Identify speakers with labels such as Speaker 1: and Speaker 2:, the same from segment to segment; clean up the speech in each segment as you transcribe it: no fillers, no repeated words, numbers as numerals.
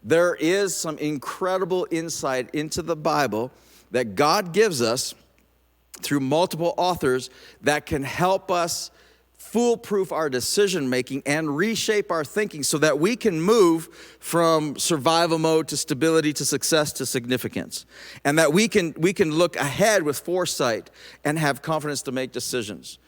Speaker 1: There is some incredible insight into the Bible that God gives us through multiple authors that can help us foolproof our decision making and reshape our thinking so that we can move from survival mode to stability to success to significance, and that we can look ahead with foresight and have confidence to make decisions.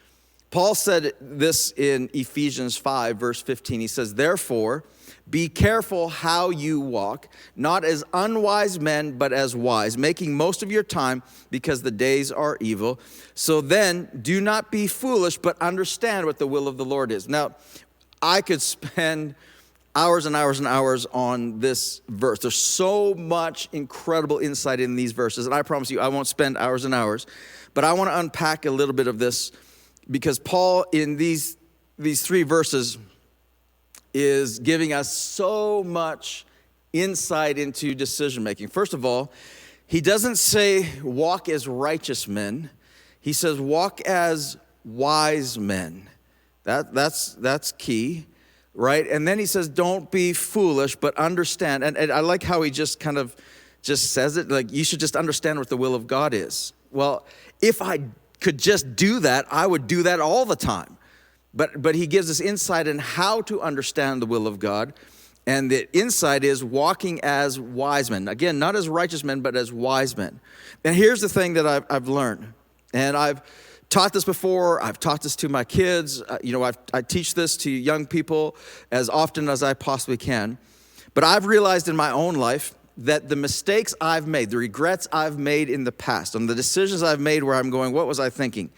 Speaker 1: Paul said this in Ephesians 5 verse 15. He says, "Therefore, be careful how you walk, not as unwise men, but as wise, making most of your time because the days are evil. So then, do not be foolish, but understand what the will of the Lord is." Now, I could spend hours and hours and hours on this verse. There's so much incredible insight in these verses, and I promise you I won't spend hours and hours. But I want to unpack a little bit of this because Paul, in these three verses, is giving us so much insight into decision making. First of all, he doesn't say walk as righteous men. He says walk as wise men. That's key, right? And then he says don't be foolish, but understand. And I like how he just kind of just says it, like you should just understand what the will of God is. Well, if I could just do that, I would do that all the time. But he gives us insight in how to understand the will of God. And the insight is walking as wise men. Again, not as righteous men, but as wise men. And here's the thing that I've learned. And I've taught this before. I've taught this to my kids. I teach this to young people as often as I possibly can. But I've realized in my own life that the mistakes I've made, the regrets I've made in the past, and the decisions I've made where I'm going, what was I thinking?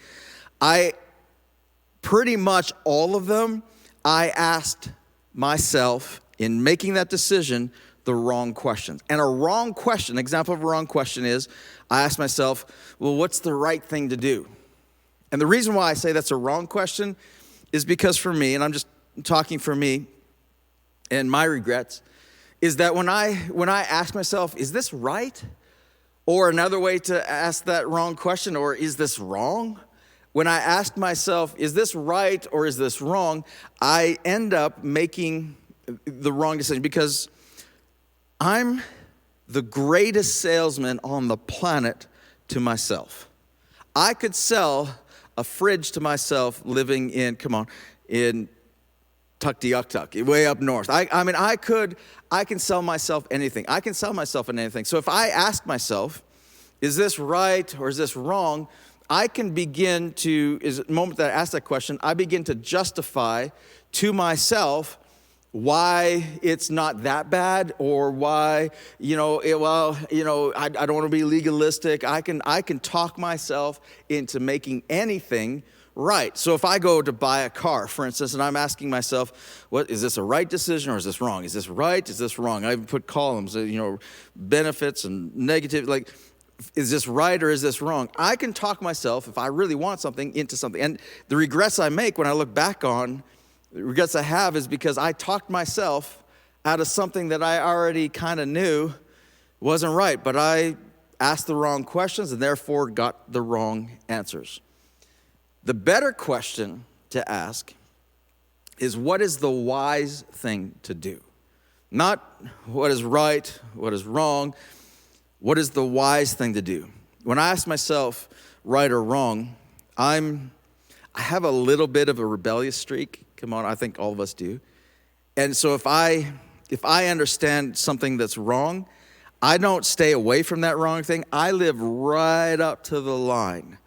Speaker 1: Pretty much all of them, I asked myself in making that decision the wrong questions. And a wrong question, example of a wrong question is, I asked myself, well, what's the right thing to do? And the reason why I say that's a wrong question is because for me, and I'm just talking for me and my regrets, is that when I ask myself, is this right? Or another way to ask that wrong question, or is this wrong? When I ask myself, is this right or is this wrong, I end up making the wrong decision because I'm the greatest salesman on the planet to myself. I could sell a fridge to myself living in Tuktoyaktuk, way up north. I can sell myself anything. I can sell myself in anything. So if I ask myself, is this right or is this wrong? I can begin to, is the moment that I ask that question, I begin to justify to myself why it's not that bad, or why, I don't want to be legalistic. I can talk myself into making anything right. So if I go to buy a car, for instance, and I'm asking myself, what is this a right decision or is this wrong? Is this right? Is this wrong? I even put columns, benefits and negative, like, is this right or is this wrong? I can talk myself, if I really want something, into something. And the regrets I make when I look back on, the regrets I have is because I talked myself out of something that I already kind of knew wasn't right. But I asked the wrong questions and therefore got the wrong answers. The better question to ask is, what is the wise thing to do? Not what is right, what is wrong. What is the wise thing to do? When I ask myself right or wrong, I have a little bit of a rebellious streak. Come on, I think all of us do. And so if I understand something that's wrong, I don't stay away from that wrong thing. I live right up to the line.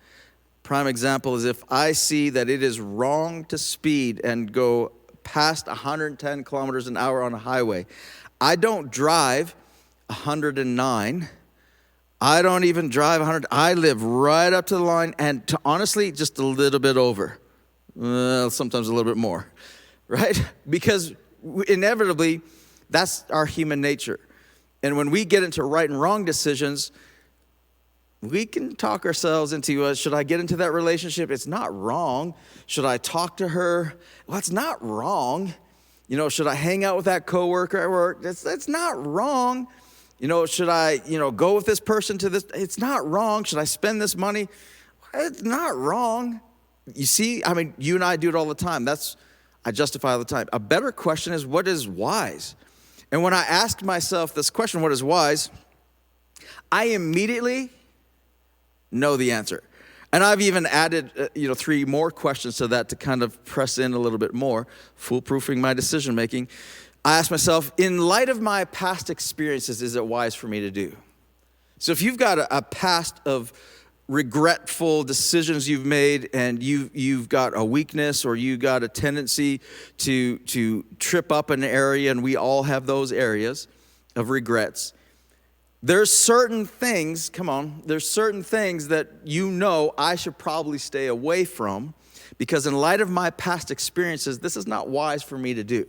Speaker 1: Prime example is if I see that it is wrong to speed and go past 110 kilometers an hour on a highway, I don't drive 109. I don't even drive 100. I live right up to the line, and honestly, just a little bit over. Sometimes a little bit more, right? Because inevitably, that's our human nature. And when we get into right and wrong decisions, we can talk ourselves into, should I get into that relationship? It's not wrong. Should I talk to her? Well, it's not wrong. Should I hang out with that coworker at work? That's not wrong. Should I, go with this person to this? It's not wrong. Should I spend this money? It's not wrong. You see, you and I do it all the time. I justify all the time. A better question is, what is wise? And when I ask myself this question, what is wise, I immediately know the answer. And I've even added, 3 more questions to that to kind of press in a little bit more, foolproofing my decision making. I ask myself, in light of my past experiences, is it wise for me to do? So if you've got a past of regretful decisions you've made, and you've got a weakness, or you got a tendency to trip up an area, and we all have those areas of regrets. There's certain things that I should probably stay away from, because in light of my past experiences, this is not wise for me to do,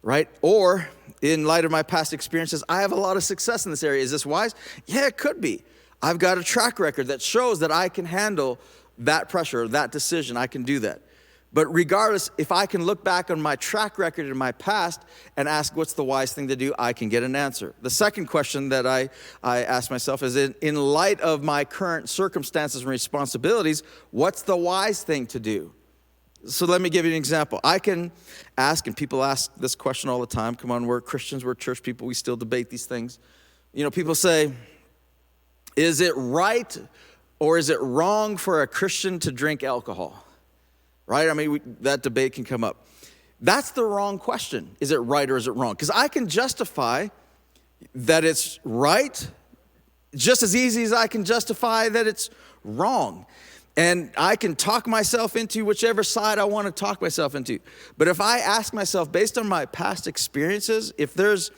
Speaker 1: right? Or in light of my past experiences, I have a lot of success in this area. Is this wise? Yeah, it could be. I've got a track record that shows that I can handle that pressure, that decision. I can do that. But regardless, if I can look back on my track record in my past and ask what's the wise thing to do, I can get an answer. The second question that I ask myself is, in light of my current circumstances and responsibilities, what's the wise thing to do? So let me give you an example. I can ask, and people ask this question all the time. Come on, we're Christians, we're church people, we still debate these things. People say, is it right or is it wrong for a Christian to drink alcohol? Right? I mean, that debate can come up. That's the wrong question. Is it right or is it wrong? Because I can justify that it's right just as easy as I can justify that it's wrong. And I can talk myself into whichever side I want to talk myself into. But if I ask myself, based on my past experiences, if there's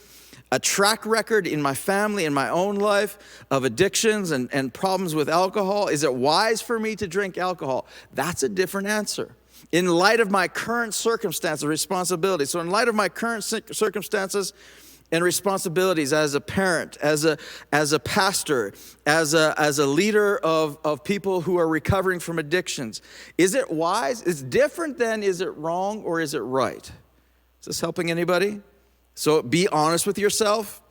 Speaker 1: a track record in my family, in my own life, of addictions and problems with alcohol, is it wise for me to drink alcohol? That's a different answer. In light of my current circumstances, responsibilities. So in light of my current circumstances and responsibilities as a parent, as a pastor, as a leader of people who are recovering from addictions, is it wise? It's different than is it wrong or is it right? Is this helping anybody? So be honest with yourself.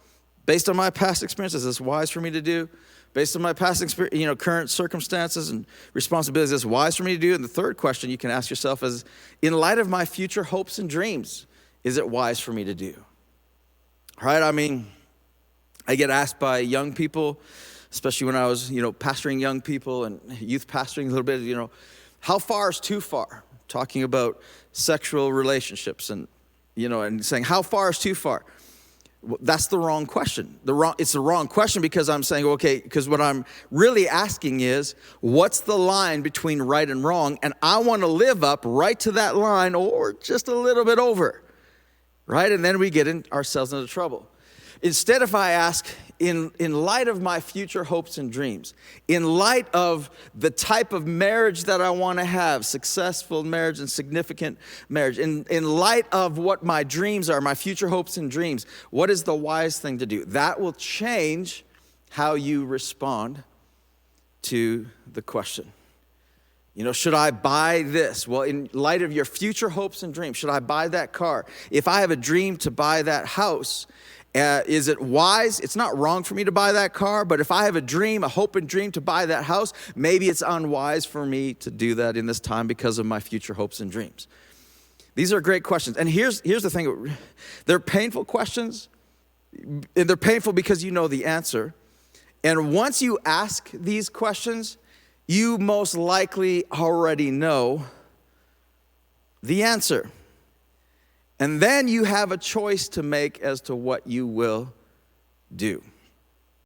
Speaker 1: Based on my past experiences, is this wise for me to do? Based on my past experience, current circumstances and responsibilities, is this wise for me to do? And the third question you can ask yourself is, in light of my future hopes and dreams, is it wise for me to do? Right? I mean, I get asked by young people, especially when I was, pastoring young people and youth pastoring a little bit, how far is too far? Talking about sexual relationships and saying, how far is too far? That's the wrong question. It's the wrong question because I'm saying, okay, because what I'm really asking is, what's the line between right and wrong? And I want to live up right to that line or just a little bit over, right? And then we get ourselves into trouble. Instead, if I ask, in light of my future hopes and dreams, in light of the type of marriage that I want to have, successful marriage and significant marriage, in light of what my dreams are, my future hopes and dreams, what is the wise thing to do? That will change how you respond to the question. Should I buy this? Well, in light of your future hopes and dreams, should I buy that car? If I have a dream to buy that house, is it wise? It's not wrong for me to buy that car, but if I have a dream, a hope and dream to buy that house, maybe it's unwise for me to do that in this time because of my future hopes and dreams. These are great questions. And here's the thing. They're painful questions. And they're painful because you know the answer. And once you ask these questions, you most likely already know the answer. And then you have a choice to make as to what you will do.